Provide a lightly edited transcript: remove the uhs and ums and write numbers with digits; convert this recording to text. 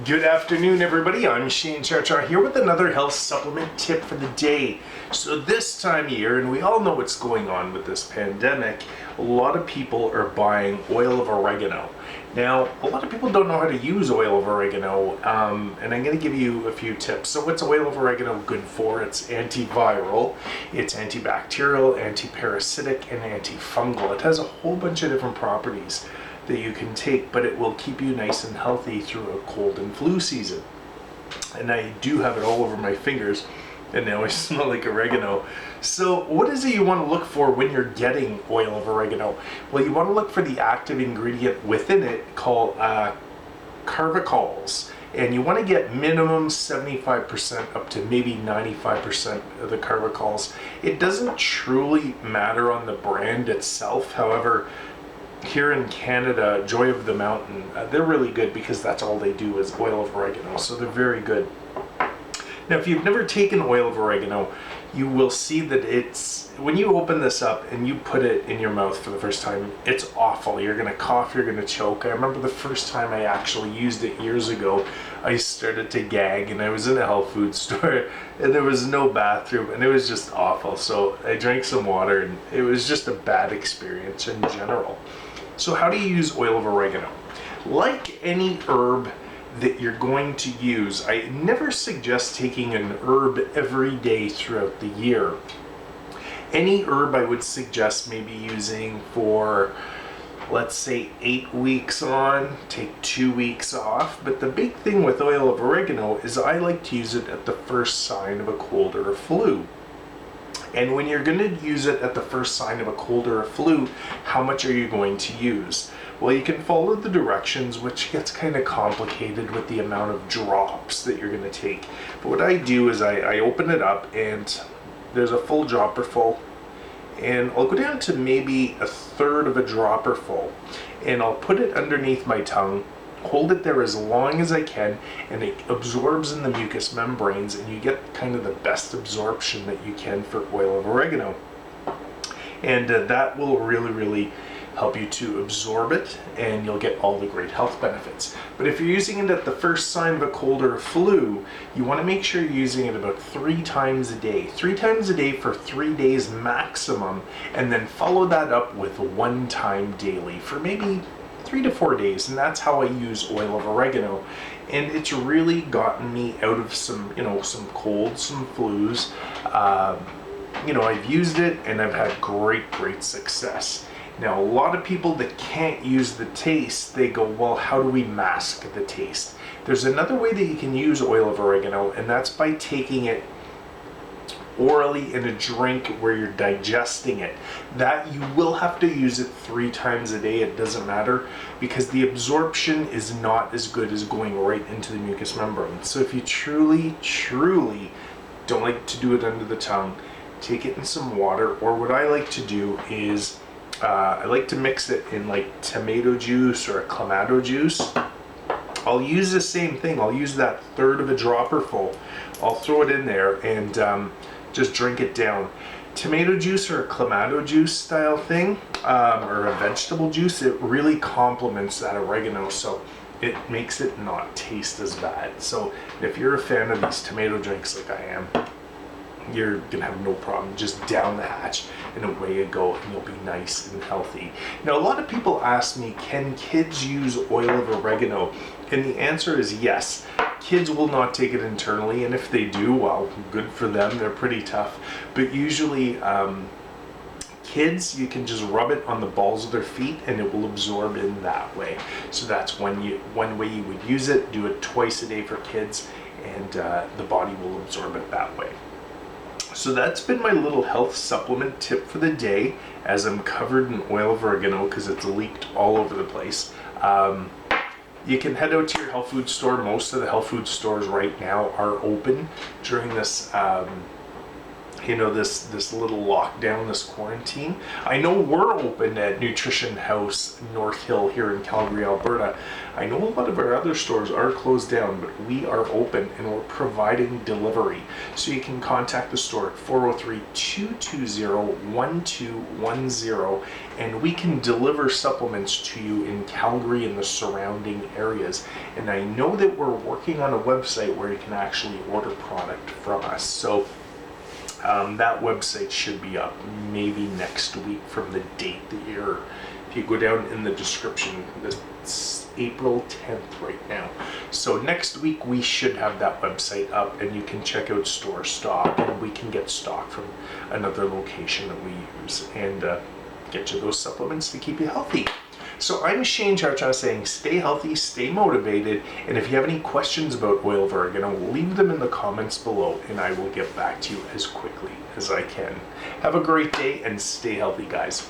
Good afternoon, everybody. I'm Shane Charchar here with another health supplement tip for the day. So this time of year, and we all know what's going on with this pandemic, a lot of people are buying oil of oregano. Now, a lot of people don't know how to use oil of oregano, and I'm going to give you a few tips. So what's oil of oregano good for? It's antiviral, it's antibacterial, antiparasitic, and antifungal. It has a whole bunch of different properties that you can take, but it will keep you nice and healthy through a cold and flu season. And I do have it all over my fingers, and now I smell like oregano. So what is it you want to look for when you're getting oil of oregano? Well, you want to look for the active ingredient within it called carvacols. And you want to get minimum 75% up to maybe 95% of the carvacols. It doesn't truly matter on the brand itself. However, here in Canada, Joy of the Mountain, they're really good because that's all they do is oil of oregano, so they're very good. Now, if you've never taken oil of oregano, you will see that it's, when you open this up and you put it in your mouth for the first time, it's awful. You're going to cough, you're going to choke. I remember the first time I actually used it years ago, I started to gag, and I was in a health food store and there was no bathroom and it was just awful. So I drank some water and it was just a bad experience in general. So how do you use oil of oregano? Like any herb that you're going to use, I never suggest taking an herb every day throughout the year. Any herb I would suggest maybe using for, let's say, 8 weeks on, take 2 weeks off. But the big thing with oil of oregano is I like to use it at the first sign of a cold or a flu. And when you're going to use it at the first sign of a cold or a flu, how much are you going to use? Well, you can follow the directions, which gets kind of complicated with the amount of drops that you're going to take. But what I do is I open it up and there's a full dropper full. And I'll go down to maybe a third of a dropper full. And I'll put it underneath my tongue, hold it there as long as I can, and it absorbs in the mucous membranes, and you get kind of the best absorption that you can for oil of oregano. And that will really help you to absorb it, and you'll get all the great health benefits. But if you're using it at the first sign of a cold or a flu, you want to make sure you're using it about 3 times a day. 3 times a day for 3 days maximum, and then follow that up with 1 time daily for maybe 3 to 4 days, and that's how I use oil of oregano. And it's really gotten me out of some colds, some flus. I've used it and I've had great success. Now, a lot of people that can't use the taste, they go, well, how do we mask the taste? There's another way that you can use oil of oregano, and that's by taking it orally in a drink where you're digesting it. That you will have to use it 3 times a day. It doesn't matter, because the absorption is not as good as going right into the mucous membrane. So if you truly don't like to do it under the tongue, take it in some water, or what I like to do is I like to mix it in like tomato juice or a clamato juice. I'll use the same thing. I'll use that third of a dropper full. I'll throw it in there and just drink it down. Tomato juice or a clamato juice style thing, or a vegetable juice, it really complements that oregano, so it makes it not taste as bad. So if you're a fan of these tomato drinks like I am, you're gonna have no problem. Just down the hatch and away you go, and you'll be nice and healthy. Now, a lot of people ask me, can kids use oil of oregano? And the answer is yes. Kids will not take it internally, and if they do, well, good for them. They're pretty tough. But usually kids, you can just rub it on the balls of their feet and it will absorb in that way. So that's one way you would use it. Do it twice a day for kids, and the body will absorb it that way. So that's been my little health supplement tip for the day, as I'm covered in oil of oregano because it's leaked all over the place. You can head out to your health food store. Most of the health food stores right now are open during this this little lockdown, this quarantine. I know we're open at Nutrition House North Hill here in Calgary, Alberta. I know a lot of our other stores are closed down, but we are open and we're providing delivery. So you can contact the store at 403-220-1210, and we can deliver supplements to you in Calgary and the surrounding areas. And I know that we're working on a website where you can actually order product from us. So that website should be up maybe next week from the date that if you go down in the description, it's April 10th right now. So next week we should have that website up and you can check out store stock, and we can get stock from another location that we use and get you those supplements to keep you healthy. So I'm Shane Charcha saying stay healthy, stay motivated, and if you have any questions about oil of oregano, leave them in the comments below and I will get back to you as quickly as I can. Have a great day and stay healthy, guys.